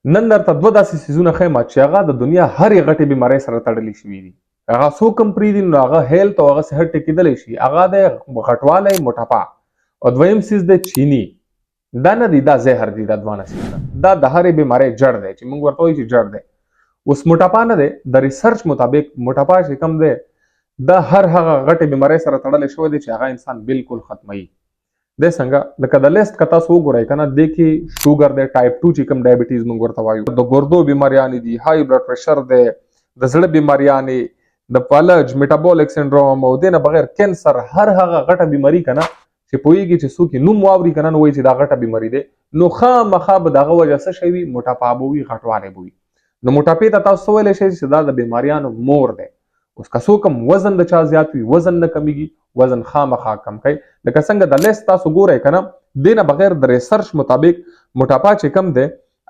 نن درته دوه داسې سیزونه ښیم چې هغه د دنیا هرې غټې بیمارۍ سره تړلي شوي دي. هغه څوک هم پرېږدي نو هغه هیلت او هغه صحت ټیکېدلی شي. هغه دی غټوالی، موټاپا. او دویم سیز دی چیني. دا نه دی، دا زهر دی. دا دواړه سیزونه دا د هرې بیمارۍ جړ دی چې موږ ورته وایو چې جړ دی. اوس موټاپا نه دی، د ریسرچ مطابق موټاپا چې کوم دی دا هر هغه غټې بیمارۍ سره تړلی شوی دی چې هغه انسان بالکل ختموي. د څنګه لکه د لیست که تاسو وګورئ که نه، دې کې شوګر دی، ټایپ 2 چې کوم ډایبټیز موږ ورته وایو، د ګردو بیماریانې دي، های بلډ پرشر دی، د زړه بیماریانې، د فلج، میټابولیک سنډروم، او دې نه بغیر کینسر، هر هغه غټه بیماري که نه چې پوهېږي چې څوک یې نوم واوري که نه نو وایي چې دا غټه بیماري دی، نو خامخا به د هغه وجه څه شی وي؟ موټاپا به وي، غټوالی به وي. نو موټاپې ته تاسو څه ویلی شئ چې دا د بیماریانو مور دی. اوس که څوک هم وزن د چا زیات وي، وزن نه کمیږي، وزن خامخا کم کوي. لکه څنګه د لیست تاسو ګورئ که نه، دې نه بغیر د ریسرچ مطابق موټاپا چې کم دی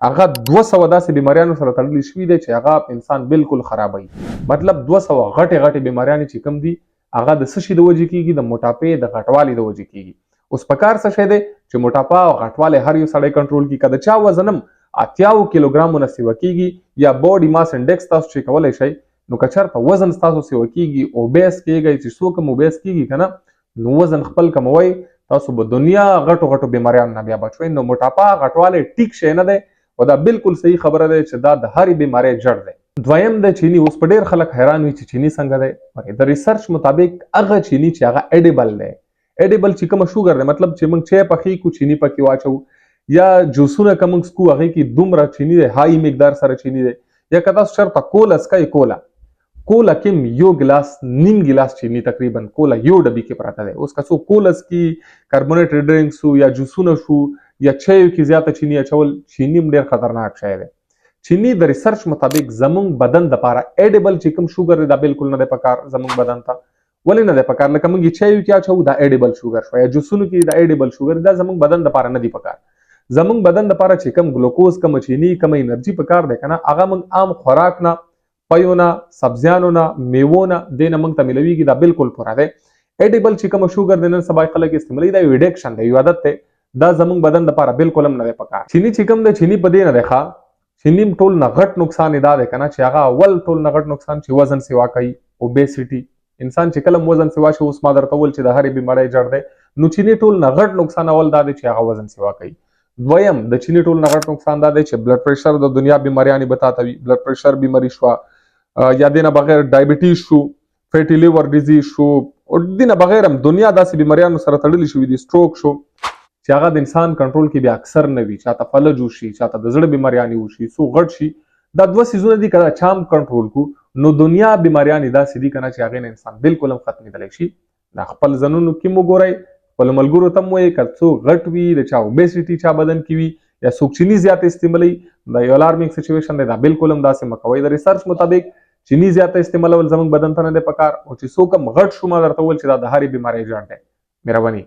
هغه 200 داسې بیماریانو سره تړلی شوي دی چې هغه انسان بالکل خرابوي. مطلب 200 غټې غټې بیماریانې چې کم دي هغه د څه شي د وجې کېږي؟ د موټاپې د غټوالي د وجې کېږي. اوس په کار څه شی دی چې موټاپا او غټوالی هر یو سړی کنټرول کړي. که د چا وزن هم 80 کیلوګرامونه سیوه کېږي یا باډي ماس انډیکس تاسو چې کولی شئ، نو که چېرته وزن ستاسو سیوه کېږي، اوبیس کېږئ، چې څوک هم اوبیس کېږي که نه، نو وزن خپل کموئ، تاسو به دنیا غټو غټو بیماریانو نه بیا بچوئ. نو موټاپا غټوالی ټیک شی نه دی او دا بالکل صحیح خبره ده چې دا د هرې بیمارۍ جړ دی. دویم د چینی. اوس په ډېر خلک حیران وي چې چینی څنګه دی. د ریسرچ مطابق هغه چینی چې هغه ایډیبل دی، ایډیبل چې کومه شوګر دی، مطلب چې موږ چای پخې کو چینی پکې واچو، یا جوسونه که موږ څکو هغې کې دومره چینی دی، هاي مقدار سره چینی دی. یا که تاسو چېرته کوله څکئ، کوله کې هم یو ګلاس، نیم ګلاس چینی تقریبا کوله یو ډبي کې پراته دی. اوس که څوک کوله څکي، کاربونیټډ ډرینکس شو یا جوسونه شو یا چایو کې زیاته چینی اچول، چینی هم ډېر خطرناک شی دی. چینی د ریسرچ مطابق زموږ بدن دپاره ایډیبل چې کوم شوګر دی دا بالکل نه دی پکار زموږ بدن ته. ولې نه دی پکار؟ لکه موږ یې چایو کې اچوو دا ایډیبل شوګر شو، یا جوسونو کې دا ایډیبل شوګر دا زموږ بدن دپاره نه دی پکار. زموږ بدن دپاره چې کوم ګلوکوز، کوم چینی، کوم انرژي پکار دی که نه، هغه موږ عام خوراک نه، پیو نه، سبزیانو نه، میوو نه، دې نه موږ ته میلویږي. دا بالکل پوره دی. ایډیبل چې کوم شوګر دی نن سبا خلک استعمالوي، دا یو ایډکشن دی، یو عادت دی. دا زموږ بدن دپاره بالکل هم نه دی پکار. چینی چې کوم دی، چینی په دې نه دی ښه، چینی ټول نه غټ نقصان یې دا دی که نه چې هغه اول ټول نه غټ نقصان چې وزن سیوا کوي، اوبیسټي. انسان چې کله وزن سیوا شي، اوس ما درته وویل چې د هرې بیمارۍ جړ دی، نو چینی ټول نه غټ نقصان اول دا دی چې هغه وزن سیوا کوي. دویم د چینی ټول نه غټ نقصان دا دی چې بلډ پرشر د دنیا بیماریانې به تاته وي. بلډ پرشر بیماري شوه، یا دې نه بغیر ډایبټیز شو، فیټي لیور ډیزیز شو، او دې نه بغیر هم دنیا داسې بیماریانو سره تړلي شوي دي. سټروک شو چې هغه د انسان کنټرول کې بیا اکثر نه وي، چاته فلج وشي، چاته د زړه بیماریانې وشي، څوک غټ شي. دا دوه سیزونه دي که دا چا هم کنټرول کړو نو دنیا بیماریانې داسې دي که نه چې هغې نه انسان بالکل هم ختمېدلی شي. دا خپل ځانونو کې هم وګورئ، خپلو ملګرو ته هم وایئ، که څوک غټ وي، د چا اوبیسټي چا بدن کې وي، یا څوک چینی زیات استعمالوي، دا یو الارمینګ سچویشن دی. دا بالکل هم داسې مه کوئ. د ریسرچ مطابق چینی زیاته استعمالول زموږ بدن ته نه دی پکار، او چې څوک هم غټ شو، ما درته وویل چې دا د هرې بیمارۍ جړ دی. مهرباني.